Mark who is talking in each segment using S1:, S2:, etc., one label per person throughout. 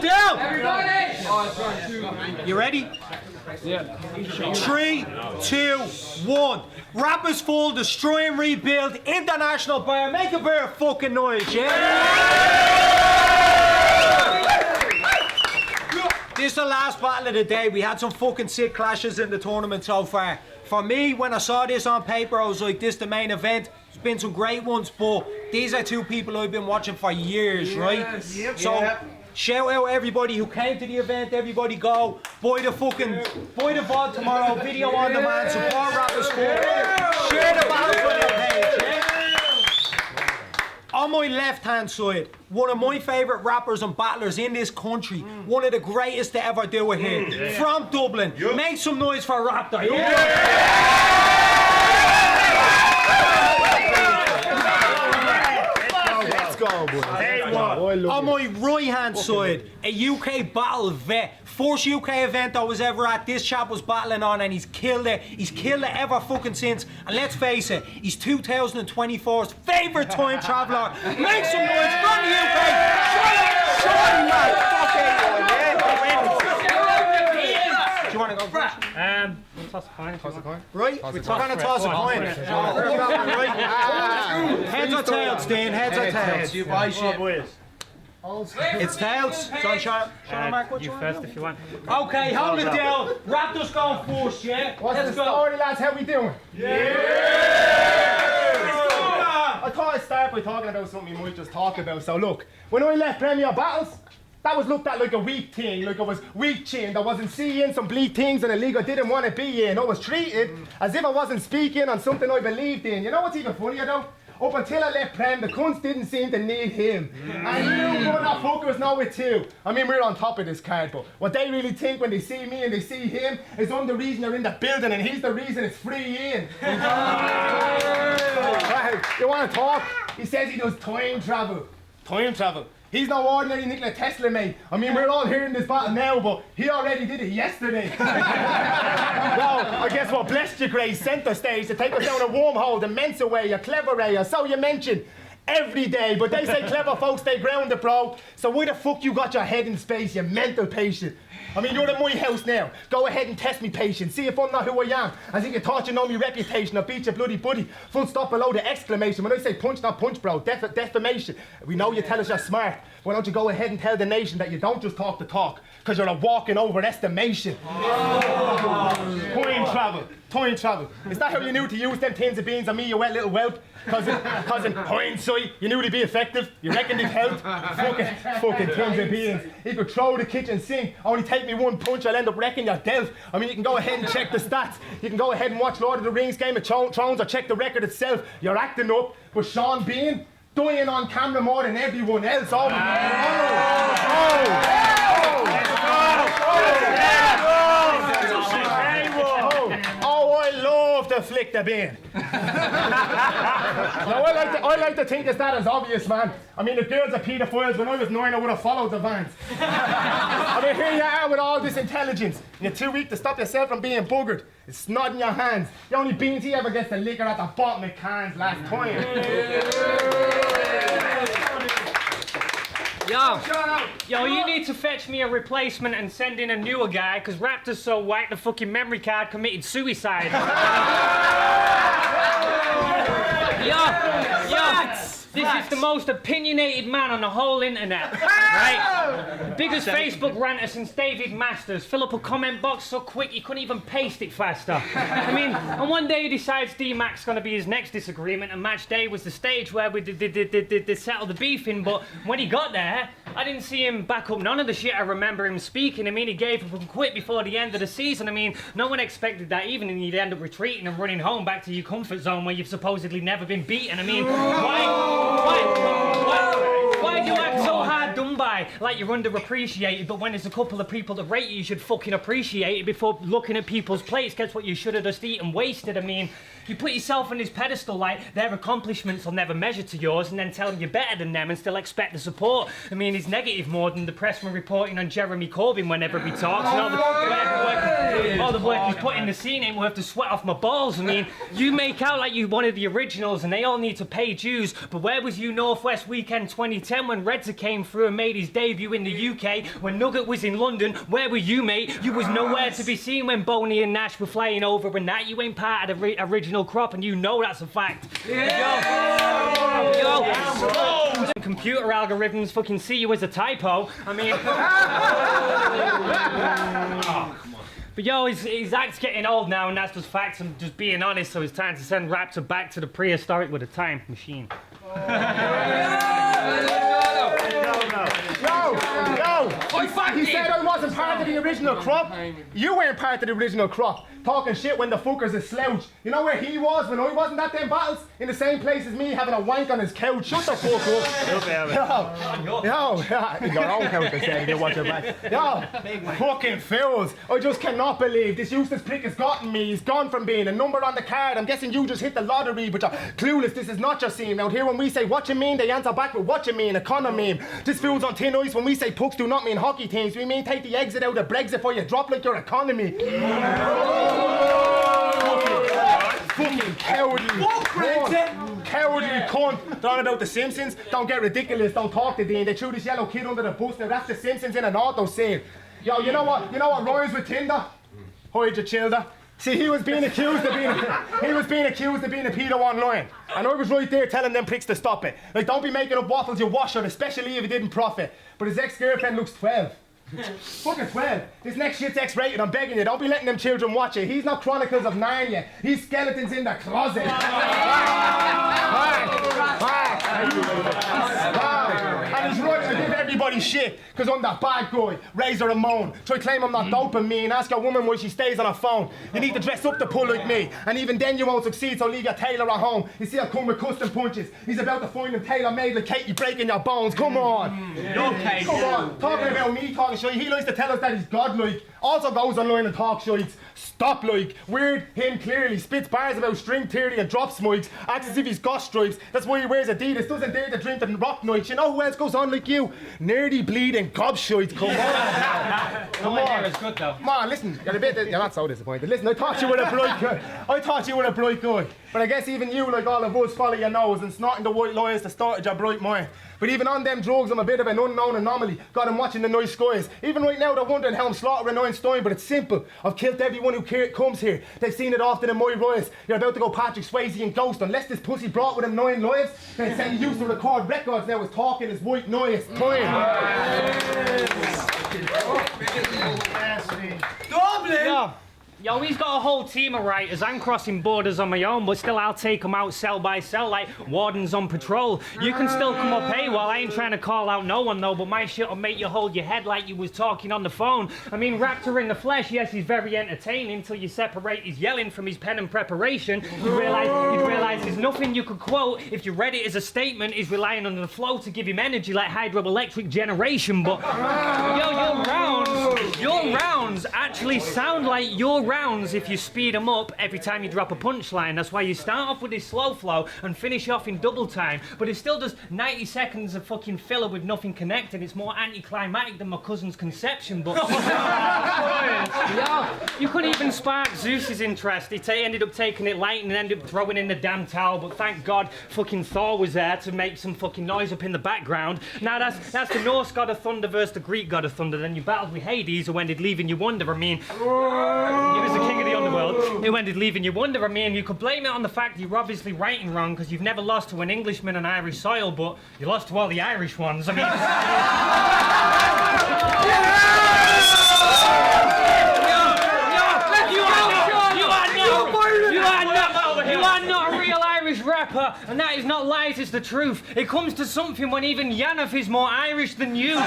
S1: Down!
S2: Everybody!
S1: You ready?
S2: Yeah.
S1: 3, 2, 1. Rappers Full, Destroy and Rebuild, International Bar. Make a bit of fucking noise, yeah? This is the last battle of the day. We had some fucking sick clashes in the tournament so far. For me, when I saw this on paper, I was like, this is the main event. There's been some great ones, but these are two people I've been watching for years, right?
S2: Yep.
S1: So, shout out everybody who came to the event, everybody go, buy the VOD tomorrow, video on demand, support Rappers Full, share the battle on your page, yeah? On my left hand side, one of my favourite rappers and battlers in this country, one of the greatest to ever do it here, from Dublin. Make some noise for Rapthor. On my right hand side, a UK battle vet. First UK event I was ever at, this chap was battling on and he's killed it. He's killed it ever fucking since. And let's face it, he's 2024's favourite time traveller. Make some noise from the UK. Shut up, do you want to go first?
S3: Toss a coin.
S1: Right? We're going to toss a coin. Heads or tails, Dean? Heads or tails?
S2: You buy shit.
S1: It's tails. So
S3: You first if you want.
S1: okay, hold it down. Raptor's going first, yeah?
S4: What's
S1: Let's
S4: the
S1: go.
S4: story, lads? How we doing? I thought I'd start by talking about something we might just talk about. So look, when I left Premier Battles, that was looked at like a weak thing, like I was weak chin. I wasn't seeing some bleak things in a league I didn't want to be in. I was treated as if I wasn't speaking on something I believed in. You know what's even funnier though? Up until I left Prem, the cunts didn't seem to need him. And you motherfuckers know it too. I mean, we're on top of this card, but what they really think when they see me and they see him is I'm the reason they're in the building and he's the reason it's free in. Right, you want to talk? He says he does time travel. Time travel. He's no ordinary Nikola Tesla, mate. I mean, we're all here in this battle now, but he already did it yesterday. Well, I guess what blessed you, Grace, centre stage to take us down a wormhole, the Mensa way, a clever way, or so you mentioned. Every day, but they say clever folks stay grounded, bro. So why the fuck you got your head in space, you mental patient? I mean, you're in my house now. Go ahead and test me patience. See if I'm not who I am. I think you thought you know me reputation. I'll beat your bloody buddy. Full stop below the exclamation. When I say punch, not punch, bro. Defamation. We know you tell us you're smart. Why don't you go ahead and tell the nation that you don't just talk the talk, because you're a walking overestimation. Time travel. Time travel. Is that how you knew to use them tins of beans on me, you wet little whelp? Cause in hindsight, you knew they'd be effective. You reckon they'd help? Fucking tins of beans. You could throw the kitchen sink. Only take me one punch, I'll end up wrecking your delf. I mean, you can go ahead and check the stats. You can go ahead and watch Lord of the Rings, Game of Thrones, or check the record itself. You're acting up, but Sean Bean, dying on camera more than everyone else. I love to flick the bin. Now, I like to think it's that as obvious, man. I mean, if girls are paedophiles, when I was 9, I would have followed the vans. I mean, here you are with all this intelligence, and you're too weak to stop yourself from being buggered. It's snot in your hands. The only beans he ever gets the liquor at the bottom of cans last time.
S3: Yo, you need to fetch me a replacement and send in a newer guy, because Raptor's so white the fucking memory card committed suicide. This is the most opinionated man on the whole internet, right? Biggest Facebook ranter since David Masters. Fill up a comment box so quick you couldn't even paste it faster. I mean, and one day he decides D-Mac's gonna be his next disagreement, and match day was the stage where we did settle the beefing, but when he got there, I didn't see him back up none of the shit I remember him speaking. I mean, he gave up and quit before the end of the season. I mean, no one expected that evening you'd end up retreating and running home back to your comfort zone where you've supposedly never been beaten. I mean, why do you act so hard done by? Like you're underappreciated, but when there's a couple of people that rate you, you should fucking appreciate it before looking at people's plates. Guess what you should have just eaten wasted? I mean, you put yourself on this pedestal like their accomplishments will never measure to yours, and then tell them you're better than them and still expect the support. I mean, it's negative more than the press when reporting on Jeremy Corbyn whenever he talks. And all the work he's put in the scene ain't worth the sweat off my balls. I mean, you make out like you're one of the originals and they all need to pay dues, but where was you Northwest Weekend 2010 when Redzer came through and made made his debut in the UK. When Nugget was in London, where were you, mate? You was nowhere to be seen when Boney and Nash were flying over and that. You ain't part of the original crop, and you know that's a fact. Yo. Computer algorithms fucking see you as a typo. I mean... But yo, his act's getting old now, and that's just facts. I'm just being honest, so it's time to send Rapthor back to the prehistoric with a time machine.
S4: He said I wasn't part of the original crop. You weren't part of the original crop. Talking shit when the fucker's a slouch. You know where he was when I wasn't at them battles? In the same place as me, having a wank on his couch. Shut the fuck up. Yo, your own couch, I said. You watch your back. Yo, fucking fools. I just cannot believe this useless prick has gotten me. He's gone from being a number on the card. I'm guessing you just hit the lottery, but you're clueless. This is not your scene. Out here when we say what you mean, they answer back with what you mean. Economy. This fool's on thin ice. When we say pucks do not mean hockey teams, we mean take the exit out of Brexit before you drop like your economy. Fucking cowardly cunt. Cowardly cunt. They're on about the Simpsons. Don't get ridiculous. Don't talk to Dean. They threw this yellow kid under the bus. Now that's the Simpsons in an auto sale. Yo, you know what rhymes with Tinder? Hide your childer. See, he was being accused of being a pedo online. And I was right there telling them pricks to stop it. Like, don't be making up waffles you wash her, especially if you didn't profit. But his ex-girlfriend looks 12. Fucking 12. This next shit's X-rated, I'm begging you. Don't be letting them children watch it. He's not Chronicles of Narnia. He's skeletons in the closet. And he's right to give everybody shit, because I'm that bad guy. Razor Ramon. Try claim I'm not dopamine. Ask a woman why she stays on her phone. You need to dress up to pull like me, and even then you won't succeed, so leave your tailor at home. You see I come with custom punches. He's about to find them tailor-made like Katie breaking your bones. Come on.
S3: Okay.
S4: Come on. Talking about me talking shit. He likes to tell us that he's godlike. Also goes online and talks shit. Stop like. Weird him clearly. Spits bars about string theory and drops mics. Acts as if he's got stripes. That's why he wears Adidas. Doesn't dare to drink and rock nights. You know who else goes on like you? Nerdy bleeding gobshites. Come on. Come on.
S3: There is good though.
S4: Come on, listen. You're not so disappointed. Listen, I thought you were a bright guy. But I guess even you, like all of us, follow your nose and snorting the white lies that started your bright mind. But even on them drugs, I'm a bit of an unknown anomaly. Got him watching the night skies. Even right now, they're wondering how I'm slaughtering Einstein, but it's simple. I've killed everyone who comes here. They've seen it often in my riots. You're about to go Patrick Swayze and Ghost. Unless this pussy brought with him 9 lives, then say he used to record records now is talking his white noise.
S3: Dublin! Yo, he's got a whole team of writers. I'm crossing borders on my own, but still I'll take them out cell by cell like wardens on patrol. You can still come up paywall. I ain't trying to call out no one though, but my shit'll make you hold your head like you was talking on the phone. I mean, Rapthor in the flesh, yes, he's very entertaining until you separate his yelling from his pen and preparation. You'd realise there's nothing you could quote if you read it as a statement. He's relying on the flow to give him energy like hydroelectric generation. But your rounds actually sound like your rounds if you speed them up every time you drop a punchline. That's why you start off with this slow flow and finish off in double time. But it still does 90 seconds of fucking filler with nothing connected. It's more anticlimactic than my cousin's conception. But you couldn't even spark Zeus's interest. He ended up taking it light and ended up throwing in the damn towel. But thank God fucking Thor was there to make some fucking noise up in the background. Now that's the Norse god of thunder versus the Greek god of thunder. Then you battled with Hades, who ended leaving you wonder. I mean, he was the king of the underworld. Who ended leaving you wonder. I mean, you could blame it on the fact you're obviously writing wrong because you've never lost to an Englishman on Irish soil, but you lost to all the Irish ones. I mean. You are not a real Irish rapper, and that is not lies, it's the truth. It comes to something when even Yanov is more Irish than you.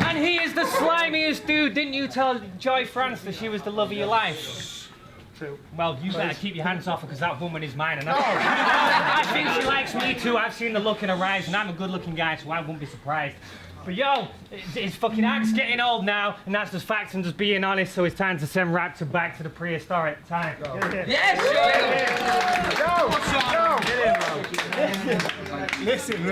S3: And he is the slimiest dude. Didn't you tell Joy France that she was the love of your life? True. Well, you better keep your hands off her because that woman is mine. And I think she likes me too. I've seen the look in her eyes, and I'm a good-looking guy, so I wouldn't be surprised. But yo, his fucking act's getting old now, and that's just facts and just being honest, so it's time to send Rapthor back to the prehistoric time.
S2: Yes,
S4: Listen. Yo. He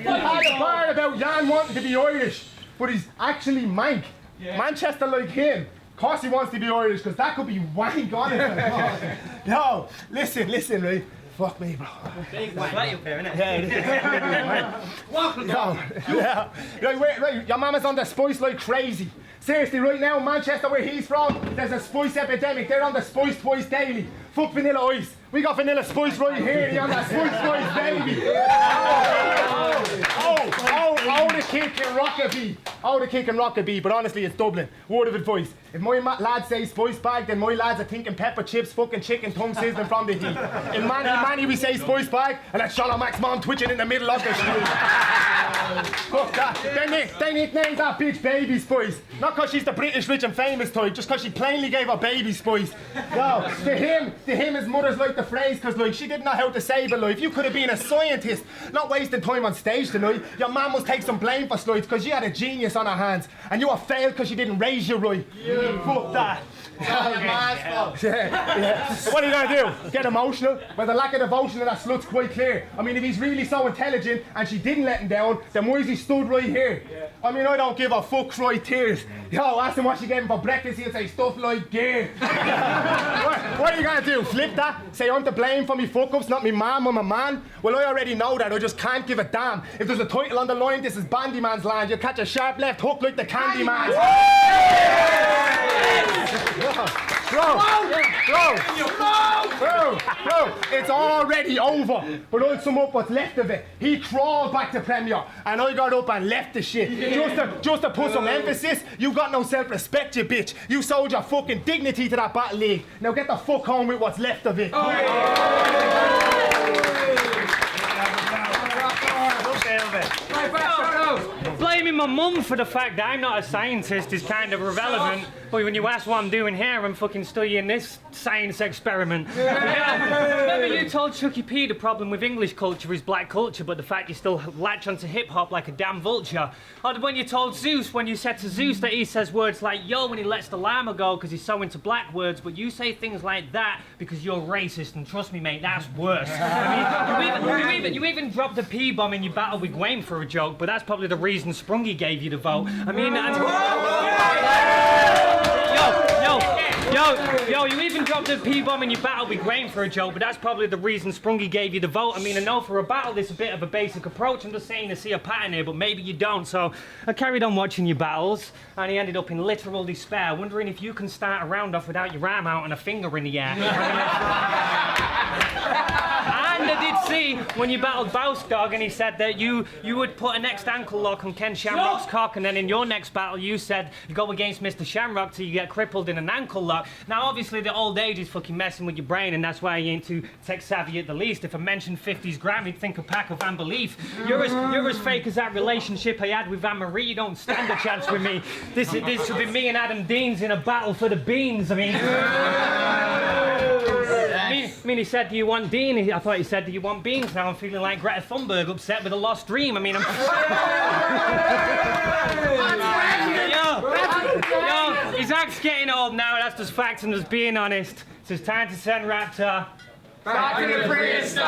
S4: had a bar about Jan wanting to be Irish, but he's actually Mank. Yeah. Manchester like him. Of course he wants to be Irish, because that could be wank on it. Yo, listen, right? Fuck me, bro.
S3: Big one. Right up here, innit?
S4: Yeah. Right, your mama's on the spice like crazy. Seriously, right now in Manchester, where he's from, there's a spice epidemic. They're on the spice twice daily. Fuck Vanilla Ice. We got Vanilla Spice right here. They're on that spice baby. Oh, the kick and rockabee. Oh, the kick and rockabee. But honestly, it's Dublin. Word of advice. If my lads say spice bag, then my lads are thinking pepper chips, fucking chicken tongue sizzling from the heat. In Manny, we say spice bag, and that's Shallow Mac's mom twitching in the middle of the street. Fuck that. They nicknamed that bitch Baby Spice. Not because she's the British rich and famous type, just because she plainly gave her baby spice. No, to him, his mother's like the phrase, because like she didn't know how to save a life. You could have been a scientist, not wasting time on stage tonight. Your mum must take some blame for slides, because you had a genius on her hands, and you were failed because she didn't raise you right. Fuck that. Yeah. What are you gonna do? Get emotional? Well, the lack of devotion of that slut's quite clear. I mean, if he's really so intelligent and she didn't let him down, then why is he stood right here? Yeah. I mean, I don't give a fuck, cry tears. Yo, ask him what she gave him for breakfast, he'll say stuff like gear. What are you gonna do? Flip that? Say I'm to blame for me fuck-ups, not me mom or my man? Well, I already know that, I just can't give a damn. If there's a title on the line, this is Bandyman's land. You'll catch a sharp left hook like the Candyman. Bro, it's already over. But I'll sum up what's left of it. He crawled back to Premier, and I got up and left the shit. Just to put some emphasis, you got no self-respect, you bitch. You sold your fucking dignity to that battle league. Now get the fuck home with what's left of it.
S3: Blaming my mum for the fact that I'm not a scientist is kind of irrelevant. But when you ask what I'm doing here, I'm fucking studying this science experiment. Remember you told Chucky P the problem with English culture is black culture, but the fact you still latch onto hip-hop like a damn vulture? Or when you told Zeus, when you said to Zeus that he says words like yo when he lets the llama go because he's so into black words, but you say things like that because you're racist, and trust me mate, that's worse. I mean, you even dropped a P-bomb in your battle with Gwen for a joke, but that's probably the reason Sprungy gave you the vote. I mean, Yo, you even dropped a P-bomb in your battle with Grain for a joke, but that's probably the reason Sprungy gave you the vote. I mean, I know for a battle this is a bit of a basic approach. I'm just saying to see a pattern here, but maybe you don't. So I carried on watching your battles, and he ended up in literal despair, wondering if you can start a round off without your arm out and a finger in the air. And I did see when you battled Bouse Dog, and he said that you would put a next ankle lock on Ken Shamrock's cock, and then in your next battle you said you go against Mr. Shamrock till you get crippled in an ankle lock. Now obviously the old age is fucking messing with your brain, and that's why you ain't too tech savvy at the least. If I mentioned 50s gram, you'd think a pack of unbelief. You're as fake as that relationship I had with Anne-Marie. You don't stand a chance with me. This should be me and Adam Deans in a battle for the beans. I mean, he said, do you want Dean? I thought he said, do you want beans? Now I'm feeling like Greta Thunberg upset with a lost dream. I mean, Yo, his act's getting old now, that's just facts and just being honest. So it's time to send Rapthor
S2: back to the prehistory.